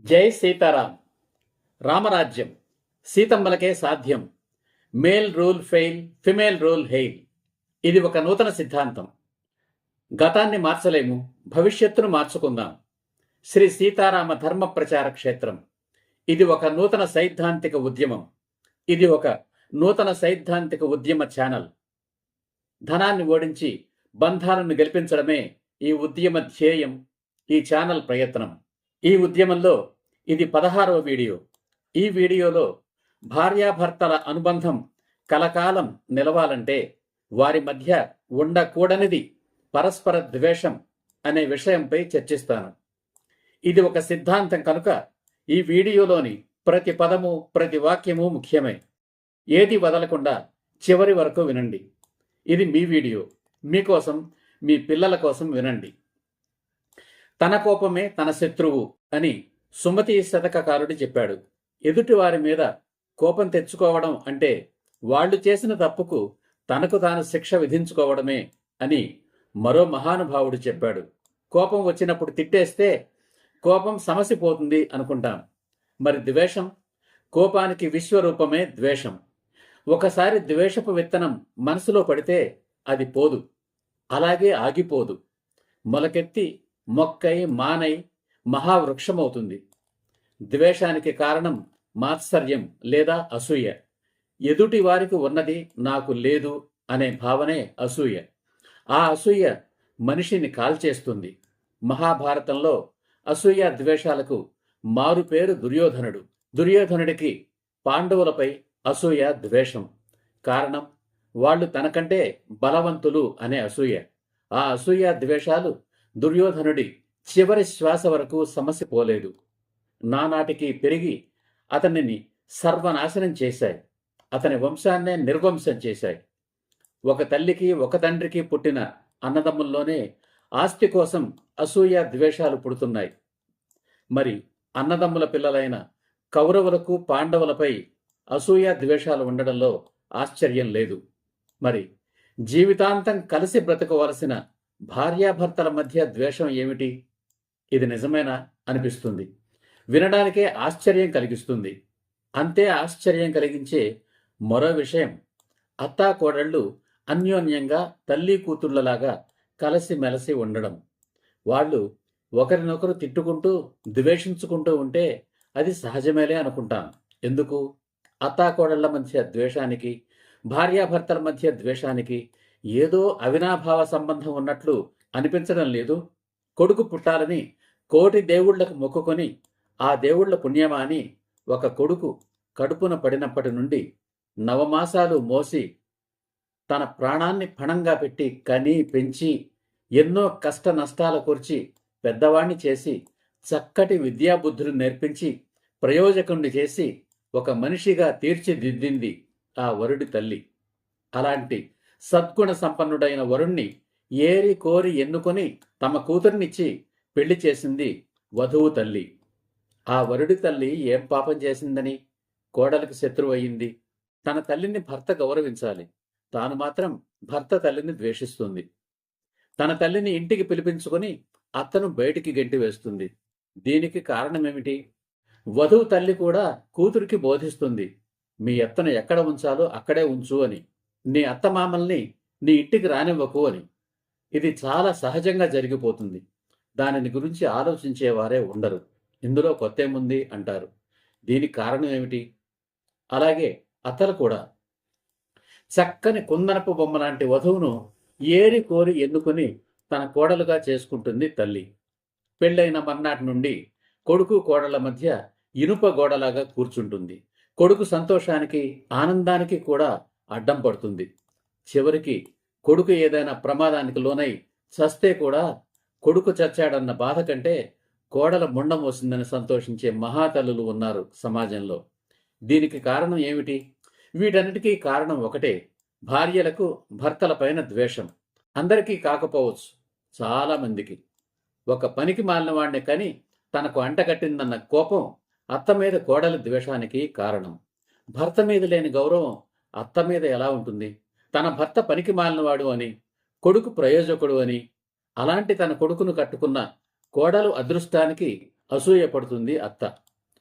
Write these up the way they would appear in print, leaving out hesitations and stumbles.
జై సీతారాం. రామరాజ్యం సీతమ్మలకే సాధ్యం. Male rule fail, female rule hail. ఇది ఒక నూతన సిద్ధాంతం. గతాన్ని మార్చలేము, భవిష్యత్తును మార్చుకుందాం. శ్రీ సీతారామ ధర్మ ప్రచార క్షేత్రం. ఇది ఒక నూతన సైద్ధాంతిక ఉద్యమం. ఇది ఒక నూతన సైద్ధాంతిక ఉద్యమ ఛానల్. ధనాన్ని ఓడించి బంధాలను గెలిపించడమే ఈ ఉద్యమ ధ్యేయం, ఈ ఛానల్ ప్రయత్నం. ఈ ఉద్యమంలో ఇది 16వ వీడియో. ఈ వీడియోలో భార్యాభర్తల అనుబంధం కలకాలం నిలవాలంటే వారి మధ్య ఉండకూడనిది పరస్పర ద్వేషం అనే విషయంపై చర్చిస్తాను. ఇది ఒక సిద్ధాంతం కనుక ఈ వీడియోలోని ప్రతి పదము, ప్రతి వాక్యము ముఖ్యమే. ఏది వదలకుండా చివరి వరకు వినండి. ఇది మీ వీడియో, మీకోసం, మీ పిల్లల కోసం వినండి. తన కోపమే తన శత్రువు అని సుమతి శతకకారుడు చెప్పాడు. ఎదుటివారి మీద కోపం తెచ్చుకోవడం అంటే వాళ్ళు చేసిన తప్పుకు తనకు తాను శిక్ష విధించుకోవడమే అని మరో మహానుభావుడు చెప్పాడు. కోపం వచ్చినప్పుడు తిట్టేస్తే కోపం సమసిపోతుంది అనుకుంటాం. మరి ద్వేషం? కోపానికి విశ్వరూపమే ద్వేషం. ఒకసారి ద్వేషపు విత్తనం మనసులో పడితే అది పోదు, అలాగే ఆగిపోదు. మొలకెత్తి మొక్కై మానై మహావృక్షమవుతుంది. ద్వేషానికి కారణం మాత్సర్యం లేదా అసూయ. ఎదుటి వారికి ఉన్నది నాకు లేదు అనే భావనే అసూయ. ఆ అసూయ మనిషిని కాల్చేస్తుంది. మహాభారతంలో అసూయ ద్వేషాలకు మారు పేరు దుర్యోధనుడు. దుర్యోధనుడికి పాండవులపై అసూయ ద్వేషం. కారణం వాళ్ళు తనకంటే బలవంతులు అనే అసూయ. ఆ అసూయ ద్వేషాలు దుర్యోధనుడి చివరి శ్వాస వరకు సమసిపోలేదు. నానాటికి పెరిగి అతనిని సర్వనాశనం చేశాయి. అతని వంశాన్నే నిర్వంశం చేశాయి. ఒక తల్లికి ఒక తండ్రికి పుట్టిన అన్నదమ్ముల్లోనే ఆస్తి కోసం అసూయ ద్వేషాలు పుడుతున్నాయి. మరి అన్నదమ్ముల పిల్లలైన కౌరవులకు పాండవులపై అసూయ ద్వేషాలు ఉండడంలో ఆశ్చర్యం లేదు. మరి జీవితాంతం కలిసి బ్రతకవలసిన భార్యాభర్తల మధ్య ద్వేషం ఏమిటి? ఇది నిజమేనా అనిపిస్తుంది. వినడానికే ఆశ్చర్యం కలిగిస్తుంది. అంతే ఆశ్చర్యం కలిగించే మరో విషయం, అత్తాకోడళ్ళు అన్యోన్యంగా తల్లి కూతుళ్లలాగా కలిసిమెలిసి ఉండడం. వాళ్ళు ఒకరినొకరు తిట్టుకుంటూ ద్వేషించుకుంటూ ఉంటే అది సహజమేలే అనుకుంటాం. ఎందుకు? అత్తాకోడళ్ల మధ్య ద్వేషానికి, భార్యాభర్తల మధ్య ద్వేషానికి ఏదో అవినాభావ సంబంధం ఉన్నట్లు అనిపించడం లేదు. కొడుకు పుట్టాలని కోటి దేవుళ్లకు మొక్కుకొని ఆ దేవుళ్ల పుణ్యమాని ఒక కొడుకు కడుపున పడినప్పటి నుండి నవమాసాలు మోసి తన ప్రాణాన్ని పణంగా పెట్టి కని పెంచి ఎన్నో కష్ట నష్టాల కూర్చి పెద్దవాణ్ణి చేసి చక్కటి విద్యాబుద్ధులు నేర్పించి ప్రయోజకుణ్ణి చేసి ఒక మనిషిగా తీర్చిదిద్దింది ఆ వరుడి తల్లి. అలాంటి సద్గుణ సంపన్నుడైన వరుణ్ణి ఏరి కోరి ఎన్నుకొని తమ కూతుర్నిచ్చి పెళ్లి చేసింది వధువు తల్లి. ఆ వరుడి తల్లి ఏం పాపం చేసిందని కోడలికి శత్రువు అయింది? తన తల్లిని భర్త గౌరవించాలి. తాను మాత్రం భర్త తల్లిని ద్వేషిస్తుంది. తన తల్లిని ఇంటికి పిలిపించుకొని అత్తను బయటికి గెంటి వేస్తుంది. దీనికి కారణమేమిటి? వధువు తల్లి కూడా కూతురికి బోధిస్తుంది, మీ అత్తను ఎక్కడ ఉంచాలో అక్కడే ఉంచు అని, నీ అత్తమామల్ని నీ ఇంటికి రానివ్వకు అని. ఇది చాలా సహజంగా జరిగిపోతుంది. దానిని గురించి ఆలోచించేవారే ఉండరు. ఇందులో కొత్తేముంది అంటారు. దీనికి కారణం ఏమిటి? అలాగే అత్తలు కూడా చక్కని కుందనపు బొమ్మ లాంటి వధువును ఏరి కోరి ఎన్నుకుని తన కోడలుగా చేసుకుంటుంది తల్లి. పెళ్ళైన మర్నాటి నుండి కొడుకు కోడళ్ల మధ్య ఇనుప గోడలాగా కూర్చుంటుంది. కొడుకు సంతోషానికి, ఆనందానికి కూడా అడ్డం పడుతుంది. చివరికి కొడుకు ఏదైనా ప్రమాదానికి లోనై చస్తే కూడా కొడుకు చచ్చాడన్న బాధ కంటే కోడల ముండం వస్తుందని సంతోషించే మహాతల్లులు ఉన్నారు సమాజంలో. దీనికి కారణం ఏమిటి? వీటన్నిటికీ కారణం ఒకటే, భార్యలకు భర్తలపైన ద్వేషం. అందరికీ కాకపోవచ్చు, చాలా మందికి. ఒక పనికి మాలిన వాడిని కని తనకు అంటగట్టిందన్న కోపం అత్త మీద కోడలి ద్వేషానికి కారణం. భర్త మీద లేని గౌరవం అత్త మీద ఎలా ఉంటుంది? తన భర్త పనికి మాలినవాడు అని, కొడుకు ప్రయోజకుడు అని, అలాంటి తన కొడుకును కట్టుకున్న కోడలు అదృష్టానికి అసూయ పడుతుంది అత్త.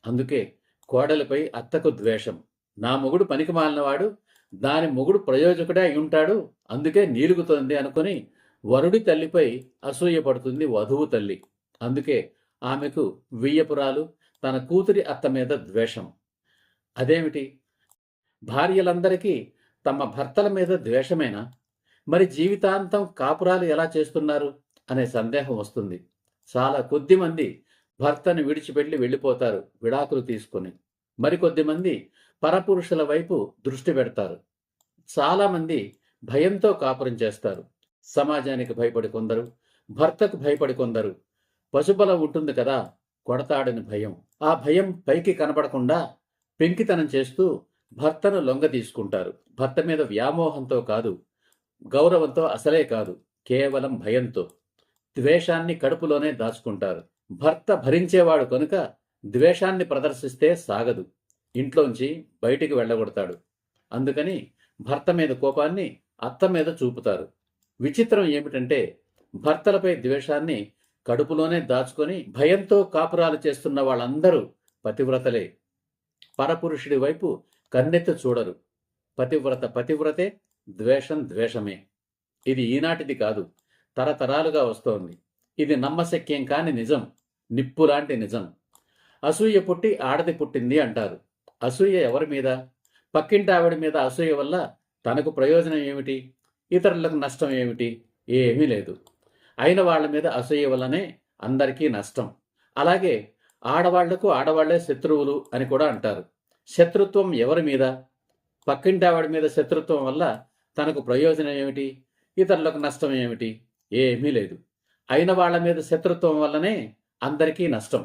అందుకే కోడలిపై అత్తకు ద్వేషం. నా మొగుడు పనికి మాలినవాడు, దాని మొగుడు ప్రయోజకుడే అయి ఉంటాడు, అందుకే నీలుగుతోంది అనుకుని వరుడి తల్లిపై అసూయ పడుతుంది వధువు తల్లి. అందుకే ఆమెకు వియ్యపురాలు, తన కూతురి అత్త మీద ద్వేషం. అదేమిటి, భార్యలందరికీ తమ భర్తల మీద ద్వేషమేనా? మరి జీవితాంతం కాపురాలు ఎలా చేస్తున్నారు అనే సందేహం వస్తుంది. చాలా కొద్ది మంది భర్తను విడిచిపెట్టి వెళ్ళిపోతారు విడాకులు తీసుకుని. మరికొద్ది మంది పరపురుషుల వైపు దృష్టి పెడతారు. చాలామంది భయంతో కాపురం చేస్తారు. సమాజానికి భయపడి కొందరు, భర్తకు భయపడి కొందరు. పశుబలం ఉంటుంది కదా, కొడతాడని భయం. ఆ భయం పైకి కనపడకుండా పెంకితనం చేస్తూ భర్తను లొంగ తీసుకుంటారు. భర్త మీద వ్యామోహంతో కాదు, గౌరవంతో అసలే కాదు, కేవలం భయంతో. ద్వేషాన్ని కడుపులోనే దాచుకుంటారు. భర్త భరించేవాడు కనుక ద్వేషాన్ని ప్రదర్శిస్తే సాగదు, ఇంట్లోంచి బయటికి వెళ్ళగొడతాడు. అందుకని భర్త మీద కోపాన్ని అత్త మీద చూపుతారు. విచిత్రం ఏమిటంటే, భర్తలపై ద్వేషాన్ని కడుపులోనే దాచుకొని భయంతో కాపురాలు చేస్తున్న వాళ్ళందరూ పతివ్రతలే. పరపురుషుడి వైపు కన్నెత్తి చూడరు. పతివ్రత పతివ్రతే, ద్వేషం ద్వేషమే. ఇది ఈనాటిది కాదు, తరతరాలుగా వస్తోంది. ఇది నమ్మశక్యం కాని నిజం, నిప్పులాంటి నిజం. అసూయ పుట్టి ఆడది పుట్టింది అంటారు. అసూయ ఎవరి మీద? పక్కింటి ఆవిడ మీద అసూయ వల్ల తనకు ప్రయోజనం ఏమిటి? ఇతరులకు నష్టం ఏమిటి? ఏమీ లేదు. అయిన వాళ్ల మీద అసూయ వల్లనే అందరికీ నష్టం. అలాగే ఆడవాళ్లకు ఆడవాళ్లే శత్రువులు అని కూడా అంటారు. శత్రుత్వం ఎవరి మీద? పక్కింటి ఆవిడ మీద శత్రుత్వం వల్ల తనకు ప్రయోజనం ఏమిటి? ఇతరులకు నష్టం ఏమిటి? ఏమీ లేదు. అయిన వాళ్ల మీద శత్రుత్వం వల్లనే అందరికీ నష్టం.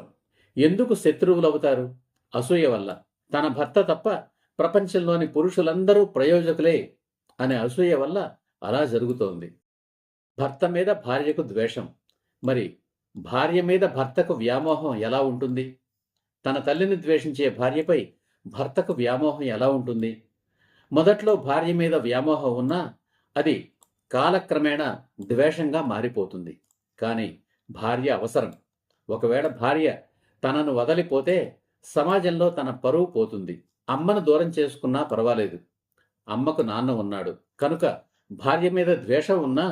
ఎందుకు శత్రువులు అవుతారు? అసూయ వల్ల. తన భర్త తప్ప ప్రపంచంలోని పురుషులందరూ ప్రయోజకులే అనే అసూయ వల్ల అలా జరుగుతోంది. భర్త మీద భార్యకు ద్వేషం. మరి భార్య మీద భర్తకు వ్యామోహం ఎలా ఉంటుంది? తన తల్లిని ద్వేషించే భార్యపై భర్తకు వ్యామోహం ఎలా ఉంటుంది? మొదట్లో భార్య మీద వ్యామోహం ఉన్నా అది కాలక్రమేణా ద్వేషంగా మారిపోతుంది. కానీ భార్య అవసరం. ఒకవేళ భార్య తనను వదలిపోతే సమాజంలో తన పరువు పోతుంది. అమ్మను దూరం చేసుకున్నా పర్వాలేదు, అమ్మకు నాన్న ఉన్నాడు కనుక భార్య మీద ద్వేషం ఉన్నా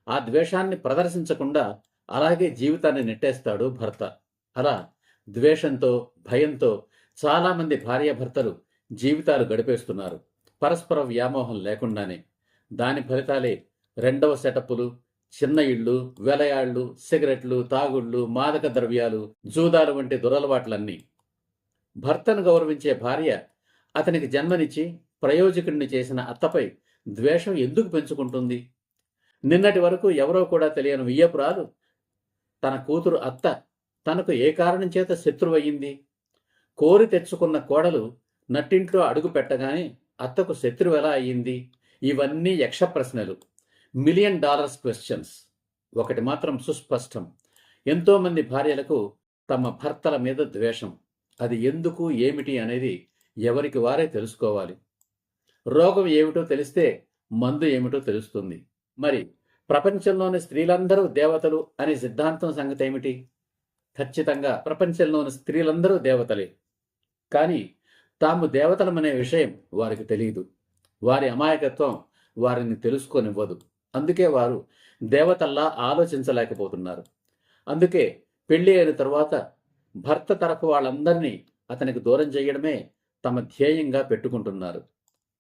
ఆ ద్వేషాన్ని ప్రదర్శించకుండా అలాగే జీవితాన్ని నెట్టేస్తాడు భర్త. అలా ద్వేషంతో, భయంతో చాలామంది భార్యాభర్తలు జీవితాలు గడిపేస్తున్నారు, పరస్పర వ్యామోహం లేకుండానే. దాని ఫలితాలే రెండవ సెటప్పులు, చిన్న ఇళ్ళు, వెలయాళ్ళు, సిగరెట్లు, తాగుళ్ళు, మాదక ద్రవ్యాలు, జూదాలు వంటి దురలవాట్లన్నీ. భర్తను గౌరవించే భార్య అతనికి జన్మనిచ్చి ప్రయోజకుడిని చేసిన అత్తపై ద్వేషం ఎందుకు పెంచుకుంటుంది? నిన్నటి వరకు ఎవరో కూడా తెలియని వియ్యపురాలు తన కూతురు అత్త తనకు ఏ కారణం చేత శత్రువయ్యింది? కోరి తెచ్చుకున్న కోడలు నట్టింట్లో అడుగు పెట్టగానే అత్తకు శత్రువు ఎలా అయ్యింది? ఇవన్నీ యక్ష ప్రశ్నలు, $1,000,000 క్వశ్చన్స్. ఒకటి మాత్రం సుస్పష్టం, ఎంతోమంది భార్యలకు తమ భర్తల మీద ద్వేషం. అది ఎందుకు, ఏమిటి అనేది ఎవరికి వారే తెలుసుకోవాలి. రోగం ఏమిటో తెలిస్తే మందు ఏమిటో తెలుస్తుంది. మరి ప్రపంచంలోని స్త్రీలందరూ దేవతలు అనే సిద్ధాంతం సంగతి ఏమిటి? ఖచ్చితంగా ప్రపంచంలోని స్త్రీలందరూ దేవతలే. కానీ తాము దేవతలమనే విషయం వారికి తెలియదు. వారి అమాయకత్వం వారిని తెలుసుకోనివ్వదు. అందుకే వారు దేవతల్లా ఆలోచించలేకపోతున్నారు. అందుకే పెళ్లి అయిన తరువాత భర్త తరపు వాళ్ళందరినీ అతనికి దూరం చేయడమే తమ ధ్యేయంగా పెట్టుకుంటున్నారు.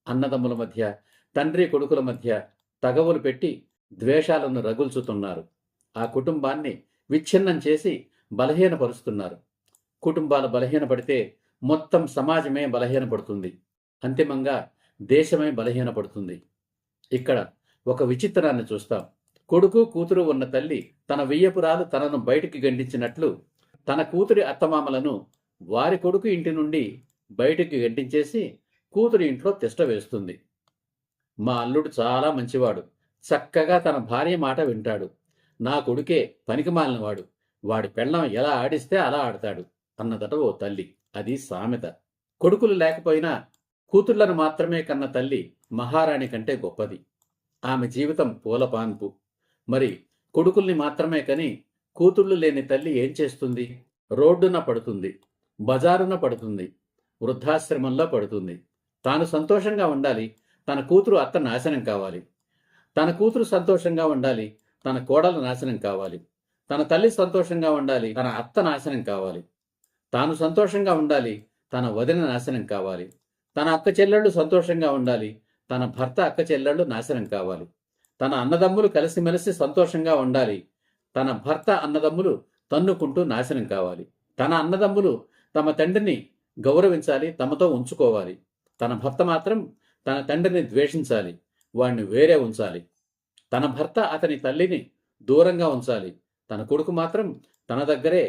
అన్నదమ్ముల మధ్య, తండ్రి కొడుకుల మధ్య తగవులు పెట్టి ద్వేషాలను రగుల్చుతున్నారు. ఆ కుటుంబాన్ని విచ్ఛిన్నం చేసి బలహీనపరుస్తున్నారు. కుటుంబాలు బలహీనపడితే మొత్తం సమాజమే బలహీనపడుతుంది. అంతిమంగా దేశమే బలహీనపడుతుంది. ఇక్కడ ఒక విచిత్రాన్ని చూస్తాం. కొడుకు కూతురు ఉన్న తల్లి తన వియ్యపురాలు తనను బయటికి గండించినట్లు తన కూతురి అత్తమామలను వారి కొడుకు ఇంటి నుండి బయటికి గంటించేసి కూతురి ఇంట్లో తిష్ట వేస్తుంది. మా అల్లుడు చాలా మంచివాడు, చక్కగా తన భార్య మాట వింటాడు. నా కొడుకే పనికిమాలినవాడు, వాడి పెళ్ళం ఎలా ఆడిస్తే అలా ఆడతాడు అన్నదట ఓ తల్లి. అది సామెత. కొడుకులు లేకపోయినా కూతుళ్లను మాత్రమే కన్న తల్లి మహారాణి కంటే గొప్పది. ఆమె జీవితం పూలపాన్పు. మరి కొడుకుల్ని మాత్రమే కని కూతుళ్ళు లేని తల్లి ఏం చేస్తుంది? రోడ్డున పడుతుంది, బజారున పడుతుంది, వృద్ధాశ్రమంలో పడుతుంది. తాను సంతోషంగా ఉండాలి, తన కూతురు అత్త నాశనం కావాలి. తన కూతురు సంతోషంగా ఉండాలి, తన కోడలు నాశనం కావాలి. తన తల్లి సంతోషంగా ఉండాలి, తన అత్త నాశనం కావాలి. తాను సంతోషంగా ఉండాలి, తన వదిన నాశనం కావాలి. తన అక్క చెల్లెళ్ళు సంతోషంగా ఉండాలి, తన భర్త అక్క చెల్లెళ్ళు నాశనం కావాలి. తన అన్నదమ్ములు కలిసిమెలిసి సంతోషంగా ఉండాలి, తన భర్త అన్నదమ్ములు తన్నుకుంటూ నాశనం కావాలి. తన అన్నదమ్ములు తమ తండ్రిని గౌరవించాలి, తమతో ఉంచుకోవాలి. తన భర్త మాత్రం తన తండ్రిని ద్వేషించాలి, వాణ్ణి వేరే ఉంచాలి. తన భర్త అతని తల్లిని దూరంగా ఉంచాలి, తన కొడుకు మాత్రం తన దగ్గరే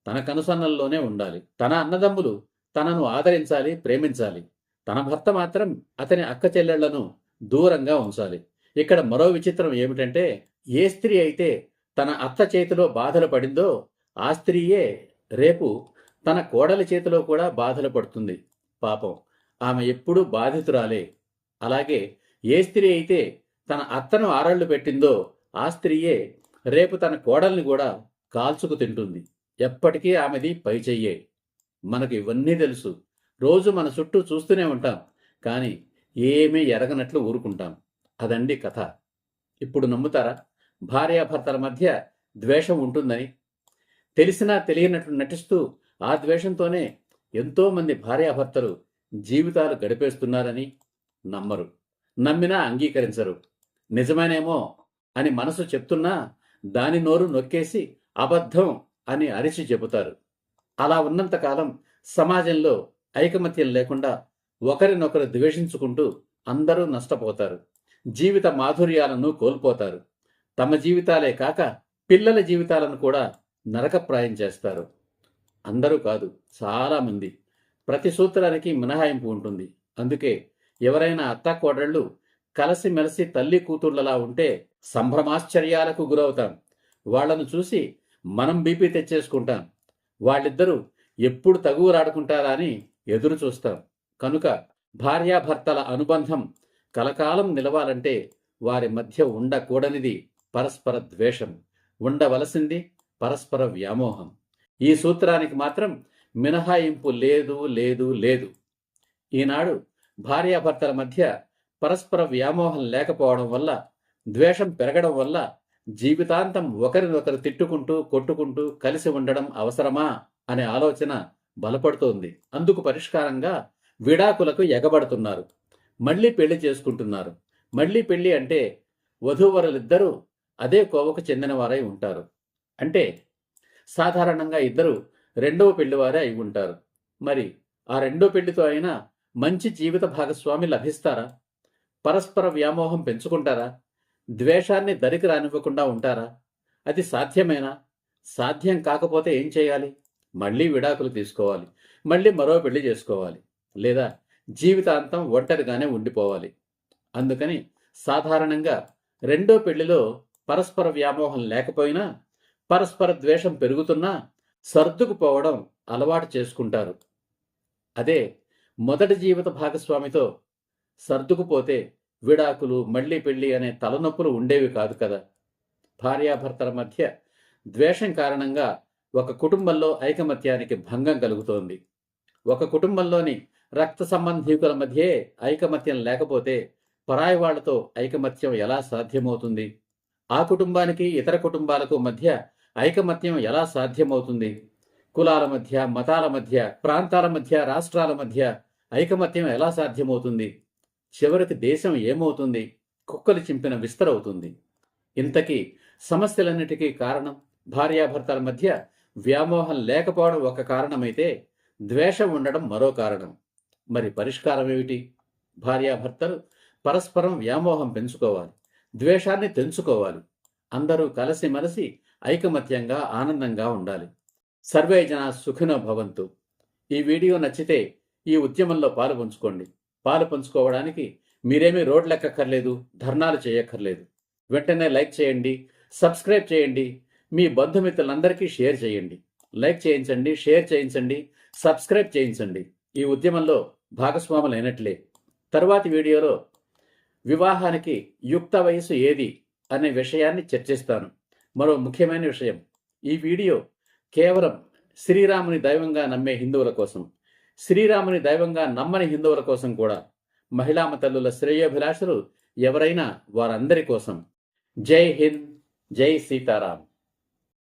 తన కనుసన్నల్లోనే ఉండాలి. తన అన్నదమ్ములు తనను ఆదరించాలి, ప్రేమించాలి. తన భర్త మాత్రం అతని అక్క చెల్లెళ్లను దూరంగా ఉంచాలి. ఇక్కడ మరో విచిత్రం ఏమిటంటే, ఏ స్త్రీ అయితే తన అత్త చేతిలో బాధలు పడిందో ఆ స్త్రీయే రేపు తన కోడలి చేతిలో కూడా బాధలు పడుతుంది. పాపం, ఆమె ఎప్పుడూ బాధితురాలే. అలాగే ఏ స్త్రీ అయితే తన అత్తను ఆరళ్లు పెట్టిందో ఆ స్త్రీయే రేపు తన కోడల్ని కూడా కాల్చుకు తింటుంది. ఎప్పటికీ ఆమెది పైచెయ్యే. మనకు ఇవన్నీ తెలుసు, రోజు మన చుట్టూ చూస్తూనే ఉంటాం, కానీ ఏమీ ఎరగనట్లు ఊరుకుంటాం. అదండి కథ. ఇప్పుడు నమ్ముతారా భార్యాభర్తల మధ్య ద్వేషం ఉంటుందని? తెలిసినా తెలియనట్లు నటిస్తూ ఆ ద్వేషంతోనే ఎంతోమంది భార్యాభర్తలు జీవితాలు గడిపేస్తున్నారని? నమ్మరు, నమ్మినా అంగీకరించరు. నిజమేనేమో అని మనసు చెప్తున్నా దాని నోరు నొక్కేసి అబద్ధం అని అరిచి చెబుతారు. అలా ఉన్నంతకాలం సమాజంలో ఐకమత్యం లేకుండా ఒకరినొకరు ద్వేషించుకుంటూ అందరూ నష్టపోతారు. జీవిత మాధుర్యాలను కోల్పోతారు. తమ జీవితాలే కాక పిల్లల జీవితాలను కూడా నరకప్రాయం చేస్తారు. అందరూ కాదు, చాలామంది. ప్రతి సూత్రానికి మినహాయింపు ఉంటుంది. అందుకే ఎవరైనా అత్తాకోడళ్ళు కలిసిమెలిసి తల్లి కూతుళ్లలా ఉంటే సంభ్రమాశ్చర్యాలకు గురవుతాం. వాళ్లను చూసి మనం బీపీ తెచ్చేసుకుంటాం. వాళ్ళిద్దరూ ఎప్పుడు తగువులాడుకుంటారా అని ఎదురు చూస్తాం. కనుక భార్యాభర్తల అనుబంధం కలకాలం నిలవాలంటే వారి మధ్య ఉండకూడనిది పరస్పర ద్వేషం, ఉండవలసింది పరస్పర వ్యామోహం. ఈ సూత్రానికి మాత్రం మినహాయింపు లేదు లేదు లేదు. ఈనాడు భార్యాభర్తల మధ్య పరస్పర వ్యామోహం లేకపోవడం వల్ల, ద్వేషం పెరగడం వల్ల జీవితాంతం ఒకరినొకరు తిట్టుకుంటూ కొట్టుకుంటూ కలిసి ఉండడం అవసరమా అనే ఆలోచన బలపడుతోంది. అందుకు పరిష్కారంగా విడాకులకు ఎగబడుతున్నారు. మళ్లీ పెళ్లి చేసుకుంటున్నారు. మళ్లీ పెళ్లి అంటే వధూవరులిద్దరూ అదే కోవకు చెందినవారై ఉంటారు. అంటే సాధారణంగా ఇద్దరు రెండవ పెళ్లివారే అయి ఉంటారు. మరి ఆ రెండో పెళ్లితో అయినా మంచి జీవిత భాగస్వామి లభిస్తారా? పరస్పర వ్యామోహం పెంచుకుంటారా? ద్వేషాన్ని దరికి రానివ్వకుండా ఉంటారా? అది సాధ్యమేనా? సాధ్యం కాకపోతే ఏం చేయాలి? మళ్లీ విడాకులు తీసుకోవాలి, మళ్లీ మరో పెళ్లి చేసుకోవాలి, లేదా జీవితాంతం ఒంటరిగానే ఉండిపోవాలి. అందుకని సాధారణంగా రెండో పెళ్లిలో పరస్పర వ్యామోహం లేకపోయినా, పరస్పర ద్వేషం పెరుగుతున్నా సర్దుకుపోవడం అలవాటు చేసుకుంటారు. అదే మొదటి జీవిత భాగస్వామితో సర్దుకుపోతే విడాకులు, మళ్లీ పెళ్లి అనే తలనొప్పులు ఉండేవి కాదు కదా. భార్యాభర్తల మధ్య ద్వేషం కారణంగా ఒక కుటుంబంలో ఐకమత్యానికి భంగం కలుగుతోంది. ఒక కుటుంబంలోని రక్త సంబంధీకుల మధ్యే ఐకమత్యం లేకపోతే పరాయి వాళ్లతో ఐకమత్యం ఎలా సాధ్యమవుతుంది? ఆ కుటుంబానికి ఇతర కుటుంబాలకు మధ్య ఐకమత్యం ఎలా సాధ్యమవుతుంది? కులాల మధ్య, మతాల మధ్య, ప్రాంతాల మధ్య, రాష్ట్రాల మధ్య ఐకమత్యం ఎలా సాధ్యమవుతుంది? చివరికి దేశం ఏమవుతుంది? కుక్కలు చింపిన విస్తరవుతుంది. ఇంతకీ సమస్యలన్నిటికీ కారణం భార్యాభర్తల మధ్య వ్యామోహం లేకపోవడం ఒక కారణమైతే ద్వేషం ఉండడం మరో కారణం. మరి పరిష్కారం ఏమిటి? భార్యాభర్తలు పరస్పరం వ్యామోహం పెంచుకోవాలి, ద్వేషాన్ని తెంచుకోవాలి. అందరూ కలిసిమెలిసి ఐకమత్యంగా ఆనందంగా ఉండాలి. సర్వే జనా సుఖినో భవంతు. ఈ వీడియో నచ్చితే ఈ ఉద్యమంలో పాలు పంచుకోండి. పాలు పంచుకోవడానికి మీరేమీ రోడ్లెక్కక్కర్లేదు, ధర్నాలు చేయక్కర్లేదు. వెంటనే లైక్ చేయండి, సబ్స్క్రైబ్ చేయండి, మీ బంధుమిత్రులందరికీ షేర్ చేయండి. లైక్ చేయించండి, షేర్ చేయించండి, సబ్స్క్రైబ్ చేయించండి. ఈ ఉద్యమంలో భాగస్వాములైనట్లే. తరువాతి వీడియోలో వివాహానికి యుక్త వయసు ఏది అనే విషయాన్ని చర్చిస్తాను. మరో ముఖ్యమైన విషయం, ఈ వీడియో కేవలం శ్రీరాముని దైవంగా నమ్మే హిందువుల కోసం, శ్రీరాముని దైవంగా నమ్మని హిందువుల కోసం కూడా, మహిళామ తల్లుల శ్రేయోభిలాషులు ఎవరైనా వారందరి కోసం. జై హింద్, జై సీతారాం.